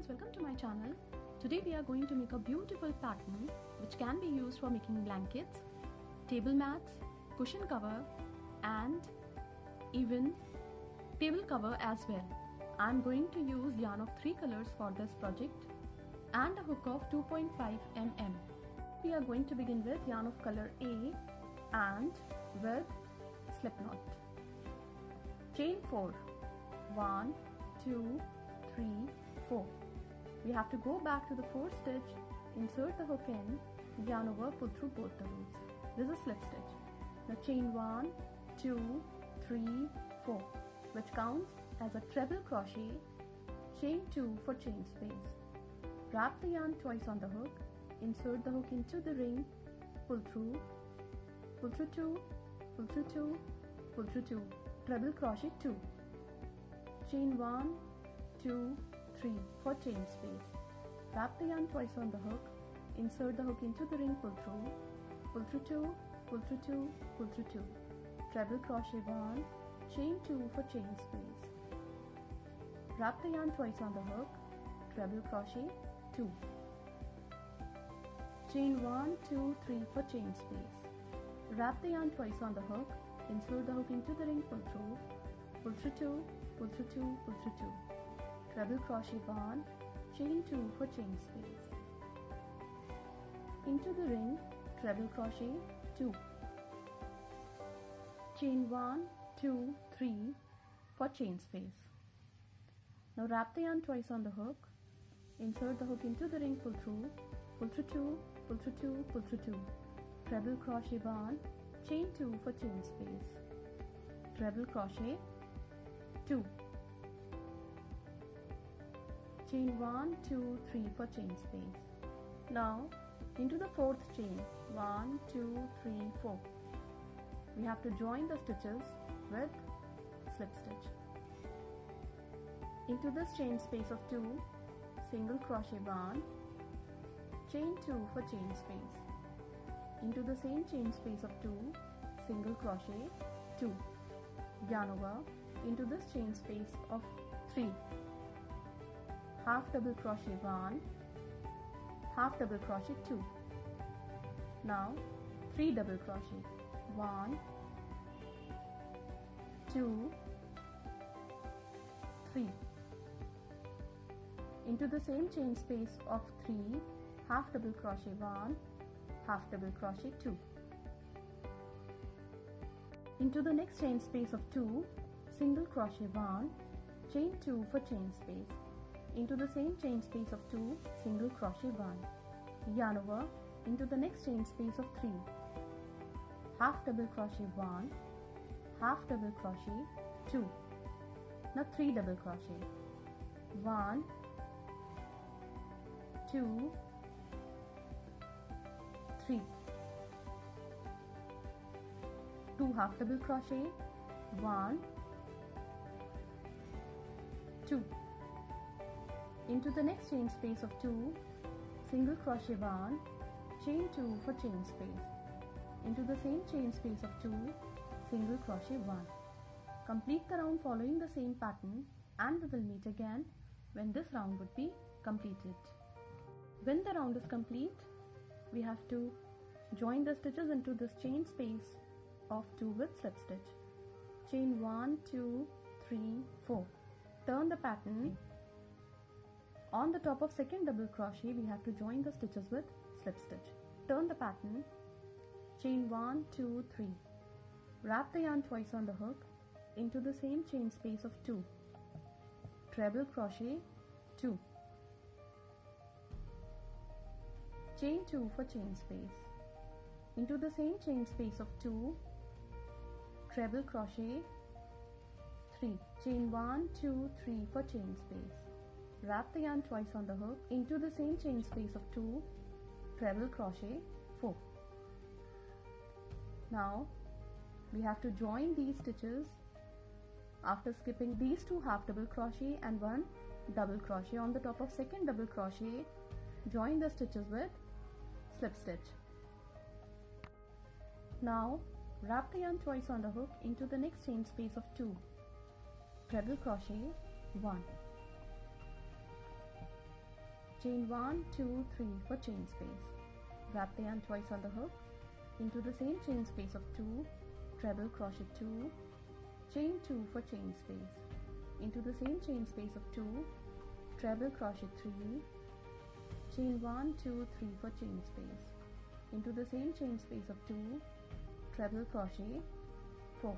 friends, welcome to my channel. Today we are going to make a beautiful pattern which can be used for making blankets, table mats, cushion cover and even table cover as well. I am going to use yarn of 3 colors for this project and a hook of 2.5 mm. We are going to begin with yarn of color A and with slip knot. Chain 4, 1, 2, 3, 4. We have to go back to the 4th stitch, insert the hook in, yarn over, pull through both the loops. This is slip stitch. Now chain 1, 2, 3, 4, which counts as a treble crochet, chain 2 for chain space. Wrap the yarn twice on the hook, insert the hook into the ring, pull through 2, pull through 2, pull through 2, treble crochet 2. Chain 1, 2, 3 for chain space. Wrap the yarn twice on the hook, insert the hook into the ring, pull through 2, pull through 2, pull through 2, treble crochet 1, chain 2 for chain space. Wrap the yarn twice on the hook, treble crochet 2. Chain 1, 2, 3 for chain space. Wrap the yarn twice on the hook, insert the hook into the ring, pull through 2, pull through 2, pull through 2, treble crochet 1, chain 2 for chain space. Into the ring, treble crochet 2. Chain 1, 2, 3 for chain space. Now wrap the yarn twice on the hook, insert the hook into the ring, pull through 2, pull through 2, pull through 2, treble crochet 1, chain 2 for chain space, treble crochet 2. Chain 1, 2, 3 for chain space. Now into the 4th chain, 1, 2, 3, 4. We have to join the stitches with slip stitch. Into this chain space of 2, single crochet 1, chain 2 for chain space. Into the same chain space of 2, single crochet 2, yarn over, into this chain space of 3, half double crochet 1, half double crochet 2. Now 3 double crochet, 1, 2, 3. Into the same chain space of 3, half double crochet 1, half double crochet 2. Into the next chain space of 2, single crochet 1, chain 2 for chain space. Into the same chain space of 2, single crochet 1, yarn over, into the next chain space of 3, half double crochet 1, half double crochet 2. Now 3 double crochet, 1, 2, 3, 2 half double crochet, 1, 2. Into the next chain space of 2, single crochet 1, chain 2 for chain space. Into the same chain space of 2, single crochet 1. Complete the round following the same pattern and we will meet again when this round would be completed. When the round is complete, we have to join the stitches into this chain space of 2 with slip stitch. Chain 1, 2, 3, 4. Turn the pattern. On the top of second double crochet, we have to join the stitches with slip stitch. Turn the pattern. Chain 1, 2, 3. Wrap the yarn twice on the hook, into the same chain space of 2, treble crochet 2, chain 2 for chain space. Into the same chain space of 2, treble crochet 3, chain 1, 2, 3 for chain space. Wrap the yarn twice on the hook, into the same chain space of 2, treble crochet 4. Now we have to join these stitches after skipping these 2 half double crochet and 1 double crochet. On the top of second double crochet, join the stitches with slip stitch. Now wrap the yarn twice on the hook, into the next chain space of 2, treble crochet 1, chain 1, 2, 3 for chain space. Wrap the yarn twice on the hook. Into the same chain space of 2, treble crochet 2, chain 2 for chain space. Into the same chain space of 2, treble crochet 3, chain 1, 2, 3 for chain space. Into the same chain space of 2, treble crochet 4.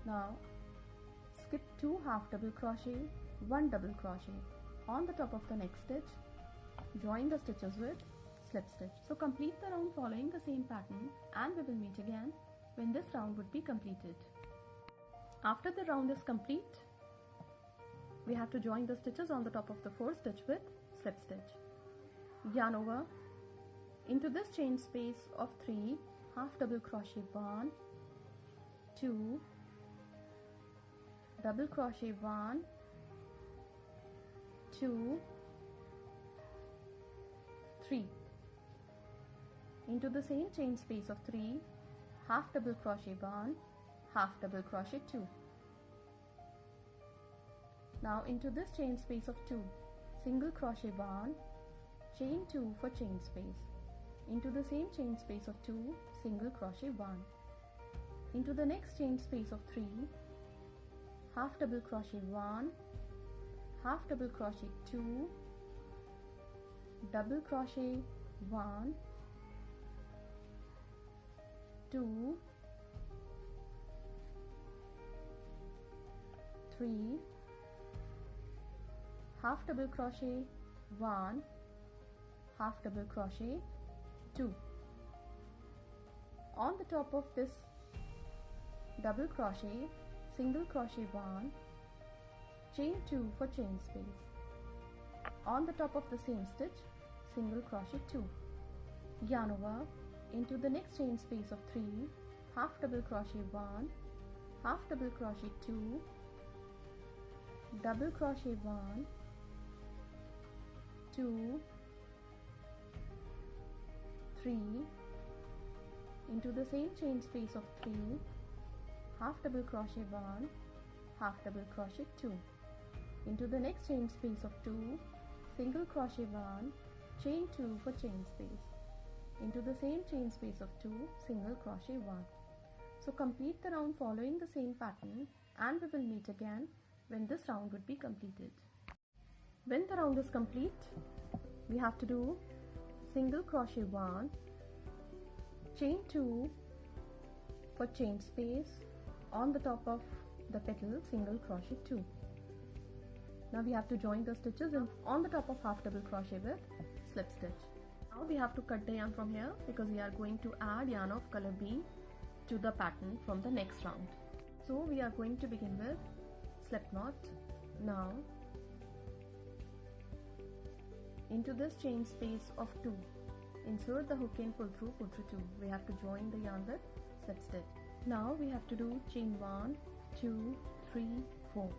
Now skip 2 half double crochet, 1 double crochet. On the top of the next stitch, join the stitches with slip stitch. So complete the round following the same pattern, and we will meet again when this round would be completed. After the round is complete, we have to join the stitches on the top of the fourth stitch with slip stitch. Yarn over. Into this chain space of 3, half double crochet 1, 2, double crochet 1, 2, 3. Into the same chain space of 3, half double crochet 1, half double crochet 2. Now into this chain space of 2, single crochet 1, chain 2 for chain space. Into the same chain space of 2, single crochet 1. Into the next chain space of 3, half double crochet 1, half double crochet 2, double crochet 1, 2, 3, half double crochet 1, half double crochet 2. On the top of this double crochet, single crochet 1, chain 2 for chain space. On the top of the same stitch, single crochet 2. Yarn over. Into the next chain space of 3, half double crochet 1, half double crochet 2, double crochet 1, 2, 3. Into the same chain space of 3, half double crochet 1, half double crochet 2. Into the next chain space of 2, single crochet 1, chain 2 for chain space. Into the same chain space of 2, single crochet 1. So complete the round following the same pattern, and we will meet again when this round would be completed. When the round is complete, we have to do single crochet 1, chain 2 for chain space. On the top of the petal, single crochet 2. Now we have to join the stitches on the top of half double crochet with slip stitch. Now we have to cut the yarn from here because we are going to add yarn of color B to the pattern from the next round. So we are going to begin with slip knot. Now into this chain space of 2, insert the hook and pull through 2. We have to join the yarn with slip stitch. Now we have to do chain 1, 2, 3, 4,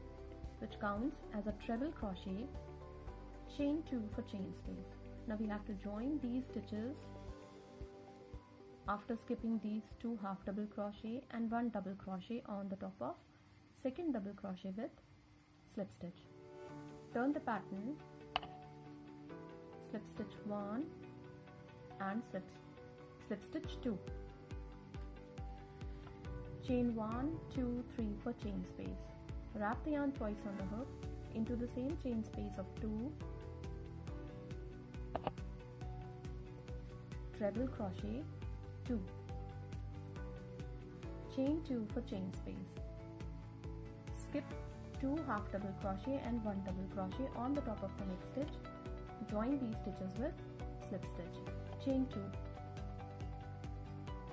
which counts as a treble crochet, chain 2 for chain space. Now we have to join these stitches after skipping these 2 half double crochet and 1 double crochet on the top of second double crochet with slip stitch. Turn the pattern, slip stitch 1 and slip stitch 2. Chain 1, 2, 3 for chain space. Wrap the yarn twice on the hook. Into the same chain space of 2, treble crochet 2, chain 2 for chain space. Skip 2 half double crochet and 1 double crochet on the top of the next stitch. Join these stitches with slip stitch. Chain 2.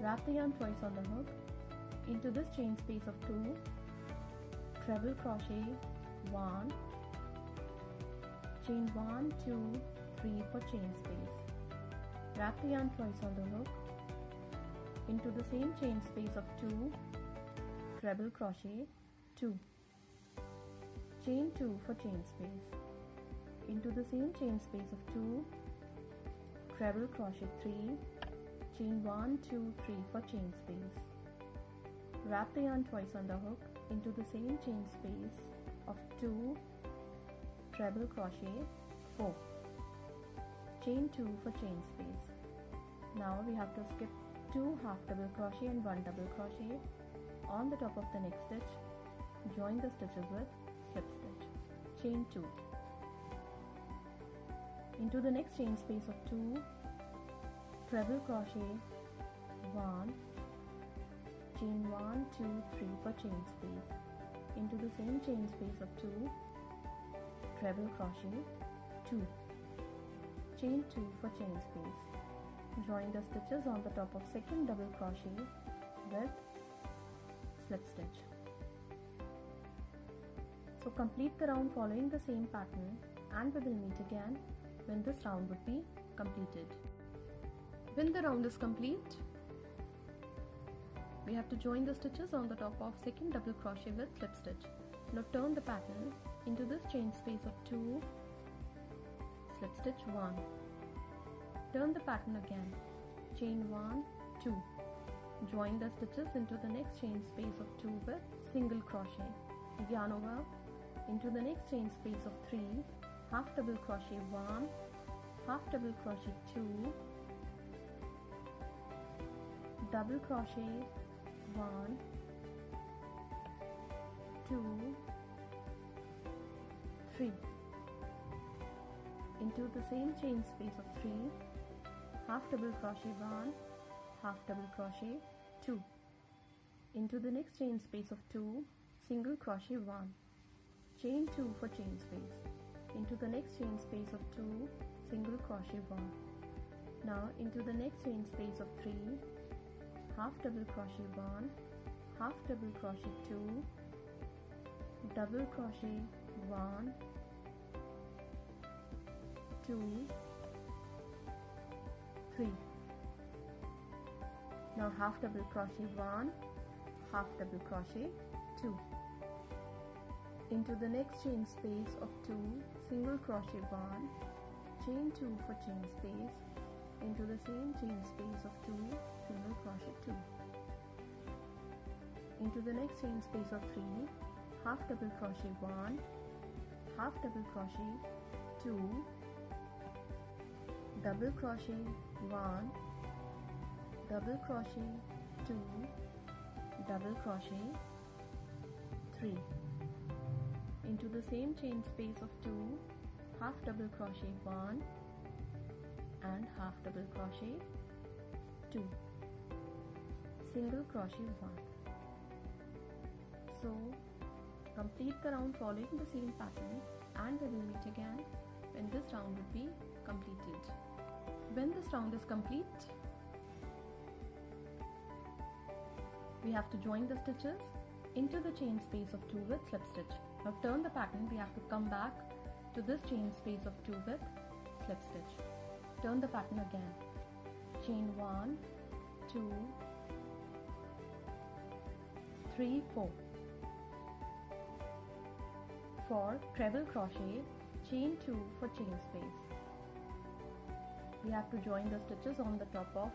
Wrap the yarn twice on the hook. Into this chain space of 2, treble crochet 1, chain 1, 2, 3 for chain space. Wrap the yarn twice on the hook. Into the same chain space of 2, treble crochet 2, chain 2 for chain space. Into the same chain space of 2, treble crochet 3, chain 1, 2, 3 for chain space. Wrap the yarn twice on the hook. Into the same chain space of 2 treble crochet, 4, chain 2 for chain space. Now we have to skip 2 half double crochet and 1 double crochet on the top of the next stitch. Join the stitches with slip stitch, chain 2. Into the next chain space of 2, treble crochet, 1, chain 1, 2, 3 for chain space. Into the same chain space of 2, treble crochet, 2, chain 2 for chain space. Join the stitches on the top of second double crochet with slip stitch. So complete the round following the same pattern, and we will meet again when this round would be completed. When the round is complete, we have to join the stitches on the top of second double crochet with slip stitch. Now turn the pattern into this chain space of 2, slip stitch 1. Turn the pattern again, chain 1, 2. Join the stitches into the next chain space of 2 with single crochet. Yarn over into the next chain space of 3, half double crochet 1, half double crochet 2, double crochet 1, 2, 3. Into the same chain space of 3, half double crochet 1, half double crochet 2. Into the next chain space of 2, single crochet 1, chain 2 for chain space. Into the next chain space of 2, single crochet 1. Now into the next chain space of 3, half double crochet 1, half double crochet 2, double crochet 1, 2, 3. Now half double crochet 1, half double crochet 2. Into the next chain space of 2, single crochet 1, chain 2 for chain space. Into the same chain space of 2, single crochet 2. Into the next chain space of 3, half double crochet 1, half double crochet 2, double crochet 1, double crochet 2, double crochet 3. Into the same chain space of 2, half double crochet 1 and half double crochet 2, single crochet 1. So complete the round following the same pattern, and we will meet again when this round will be completed. When this round is complete, we have to join the stitches into the chain space of 2 with slip stitch. Now turn the pattern, we have to come back to this chain space of 2 with slip stitch. Turn the pattern again, chain 1, 2, 3, 4. For treble crochet, chain 2 for chain space. We have to join the stitches on the top of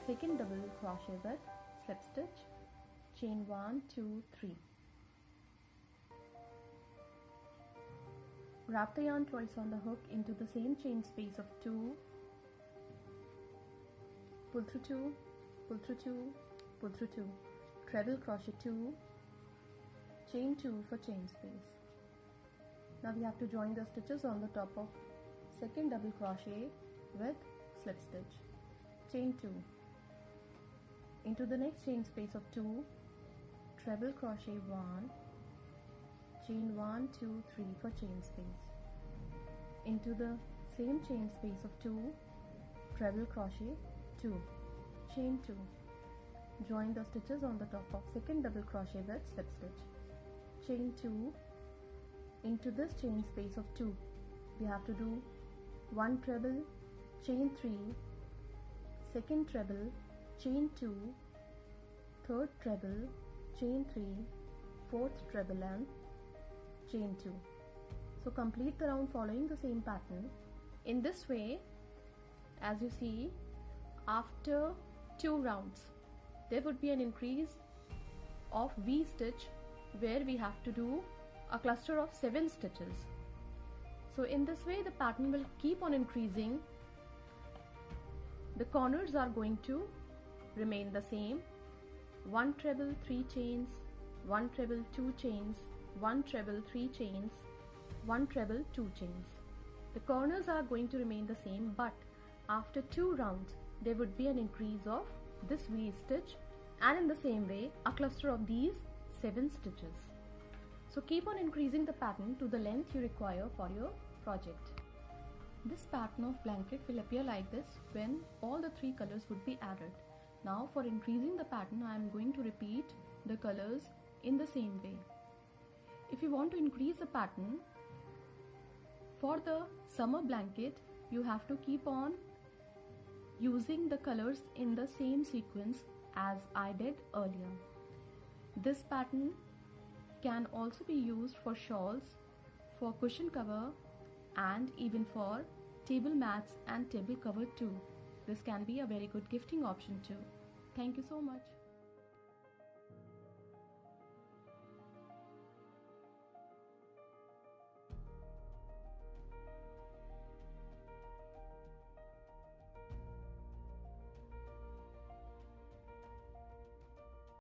second double crochet with slip stitch, chain 1, 2, 3. Wrap the yarn twice on the hook into the same chain space of 2, pull through 2, pull through 2, pull through 2, treble crochet 2, chain 2 for chain space. Now we have to join the stitches on the top of second double crochet with slip stitch, chain 2. Into the next chain space of 2, treble crochet 1, chain 1, 2, 3 for chain space. Into the same chain space of 2, treble crochet 2, chain 2. Join the stitches on the top of second double crochet with slip stitch, chain 2. Into this chain space of 2, we have to do 1 treble, chain 3, second treble, chain 2, third treble, chain 3, fourth treble and chain 2. So complete the round following the same pattern. In this way, as you see, after 2 rounds there would be an increase of V stitch where we have to do a cluster of 7 stitches. So in this way the pattern will keep on increasing. The corners are going to remain the same. 1 treble 3 chains, 1 treble 2 chains, 1 treble 3 chains, 1 treble 2 chains. The corners are going to remain the same, but after 2 rounds there would be an increase of this V stitch, and in the same way a cluster of these 7 stitches. So keep on increasing the pattern to the length you require for your project. This pattern of blanket will appear like this when all the 3 colors would be added. Now for increasing the pattern I am going to repeat the colors in the same way. If you want to increase the pattern for the summer blanket, you have to keep on using the colors in the same sequence as I did earlier. This pattern can also be used for shawls, for cushion cover, and even for table mats and table cover too. This can be a very good gifting option too. Thank you so much.